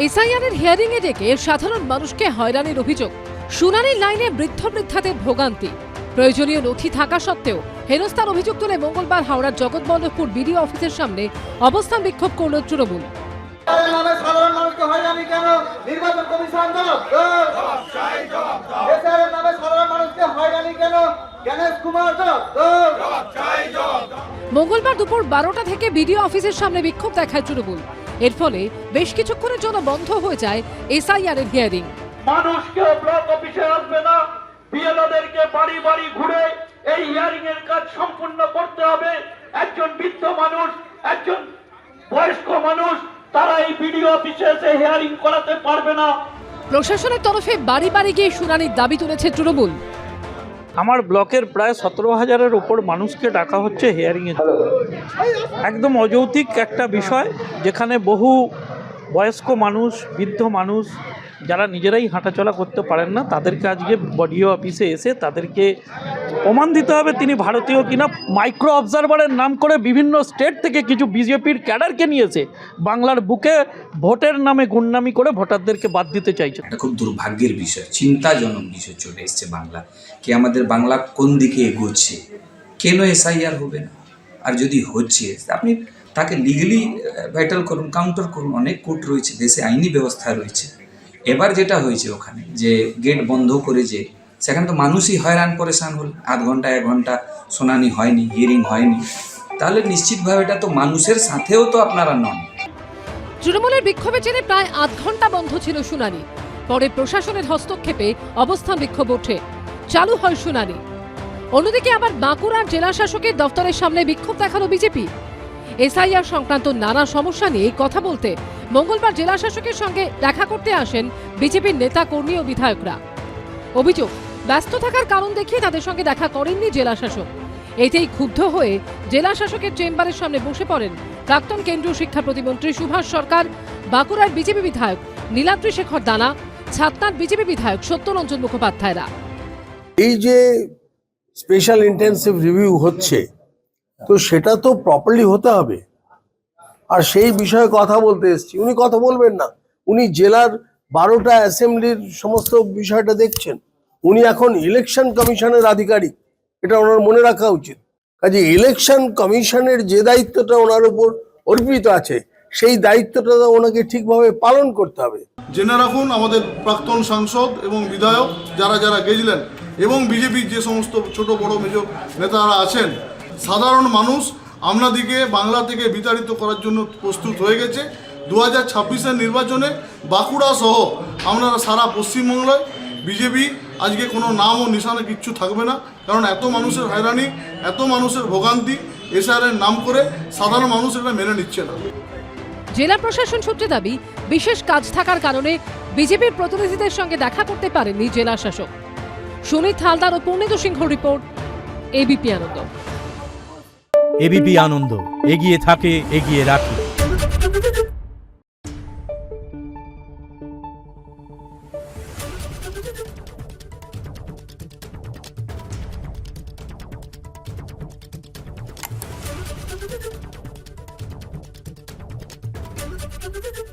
এসআইআরের হিয়ারিং এ ডেকে সাধারণ মানুষকে হয়রানির অভিযোগ। শুনানির লাইনে বৃদ্ধ বৃদ্ধাদের ভোগান্তি। প্রয়োজনীয় নথি থাকা সত্ত্বেও হেনস্থার অভিযোগ তুলে মঙ্গলবার হাওড়ার জগৎবল্লভপুর বিডিও অফিসের সামনে অবস্থান বিক্ষোভ করল তৃণমূল। সাধারণ মানুষকে হয়রানি কেন? নির্বাচন কমিশন সাধারণ মানুষকে হয়রানি কেন? গণেশ কুমার মঙ্গলবার দুপুর 12টা থেকে বিডিও অফিসের সামনে বিক্ষোভ দেখায় তৃণমূল। এর ফলে বেশ কিছুক্ষণের জন্য বন্ধ হয়ে যায় এসআইআর এর হিয়ারিং। মানুষকে ব্লক অফিসে আসবে না, বিএলওদেরকে বাড়ি বাড়ি ঘুরে এই হিয়ারিং এর কাজ সম্পূর্ণ করতে হবে। একজন বৃদ্ধ মানুষ, একজন বয়স্ক মানুষ, তারা এই বিডিও অফিসে এসে হিয়ারিং করাতে পারবে না। প্রশাসনের তরফে বাড়ি বাড়ি গিয়ে শুনানির দাবি তুলেছে তৃণমূল। আমার ব্লকের প্রায় 17,000-এর ওপর মানুষকে ডাকা হচ্ছে হিয়ারিংয়ের জন্য। একদম অযৌক্তিক একটা বিষয়, যেখানে বহু বয়স্ক মানুষ, বৃদ্ধ মানুষ যারা নিজেরাই হাঁটাচলা করতে পারেন না, তাদেরকে আজকে বিডিও অফিসে এসে তাদেরকে প্রমাণ দিতে হবে তিনি ভারতীয় কিনা। মাইক্রো অবজারভারের নাম করে বিভিন্ন স্টেট থেকে কিছু বিজেপির ক্যাডারকে নিয়েছে বাংলার বুকে ভোটের নামে গুন্ডামি করে ভোটারদেরকে বাদ দিতে চাইছে। এটা খুব দুর্ভাগ্যের বিষয়, চিন্তাজনক বিষয় চলে এসছে বাংলা। কি আমাদের বাংলা কোন দিকে এগোচ্ছে? কেন এসআইআর হবে না? আর যদি হচ্ছে আপনি তাকে লিগালি ব্যাটল করুন, কাউন্টার করুন। অনেক কোর্ট রয়েছে, দেশে আইনি ব্যবস্থা রয়েছে। এবার যেটা হয়েছে ওখানে যে গেট বন্ধ করে, যে সেখানে তো মানুষই হয়রান পরেশান হল। আধ ঘন্টা 1 ঘন্টা শুনানি হয়নি, হিয়ারিং হয়নি, তাহলে নিশ্চিতভাবে এটা তো মানুষের সাথেও তো আপনারা নন। তৃণমূলের বিক্ষোভের জেরে প্রায় আধ ঘন্টা বন্ধ ছিল শুনানি। পরে প্রশাসনের হস্তক্ষেপে অবস্থান বিক্ষোভ ওঠে, চালু হয় শুনানি। অন্যদিকে আবার বাঁকুড়ার জেলা শাসকের দফতরের সামনে বিক্ষোভ দেখালো বিজেপি। এসআইআর সংক্রান্ত নানা সমস্যা নিয়ে কথা বলতে মঙ্গলবার জেলা শাসকের সঙ্গে দেখা করতে আসেন বিজেপির নেতা কর্মী ও বিধায়করা। অভিযোগ, ব্যস্ত থাকার কারণ দেখিয়ে তাদের সঙ্গে দেখা করেননি জেলা শাসক। এতেই ক্ষুব্ধ হয়ে জেলা শাসকের চেম্বারের সামনে বসে পড়েন প্রাক্তন কেন্দ্রীয় শিক্ষা প্রতিমন্ত্রী সুভাষ সরকার, বাঁকুড়ার বিজেপি বিধায়ক নীলাদ্রি শেখর দানা, ছাতনার বিজেপি বিধায়ক সত্যরঞ্জন মুখোপাধ্যায়রা। এই যে স্পেশাল ইন্টেন্সিভ রিভিউ হচ্ছে, তো সেটা তো প্রপারলি হতে হবে। আর সেই বিষয়ে কথা বলতে এসেছি। উনি কথা বলবেন না, উনি জেলার 12টা অ্যাসেম্বলির সমস্ত বিষয়টা দেখছেন। উনি এখন ইলেকশন কমিশনের আধিকারিক, এটা ওনার মনে রাখা উচিত। কাজে ইলেকশন কমিশনের যে দায়িত্বটা ওনার উপর অর্পিত আছে, সেই দায়িত্বটা ওনাকে ঠিকভাবে পালন করতে হবে। জেনে রাখুন, আমাদের প্রাক্তন সাংসদ এবং বিধায়ক যারা যারা গেছিলেন এবং বিজেপির যে সমস্ত ছোট বড় মেজর নেতারা আছেন, সাধারণ মানুষ আপনাদিকে বাংলা থেকে বিতাড়িত করার জন্য প্রস্তুত হয়ে গেছে। 2026-এর নির্বাচনে বাঁকুড়া সহ আপনারা সারা পশ্চিমবাংলায় বিজেপি আজকে কোনো নাম ও নিশানে কিচ্ছু থাকবে না। কারণ এত মানুষের হয়রানি, এত মানুষের ভোগান্তি এসআইআরের নাম করে সাধারণ মানুষ এটা মেনে নিচ্ছে না। জেলা প্রশাসন সূত্রে দাবি, বিশেষ কাজ থাকার কারণে বিজেপির প্রতিনিধিদের সঙ্গে দেখা করতে পারেননি জেলা শাসক। সুনীত হালদার ও পূর্ণেন্দু সিংহ রিপোর্ট, এবিপি আনন্দ। এবিপি আনন্দ, এগিয়ে থাকে, এগিয়ে রাখে। Thank you.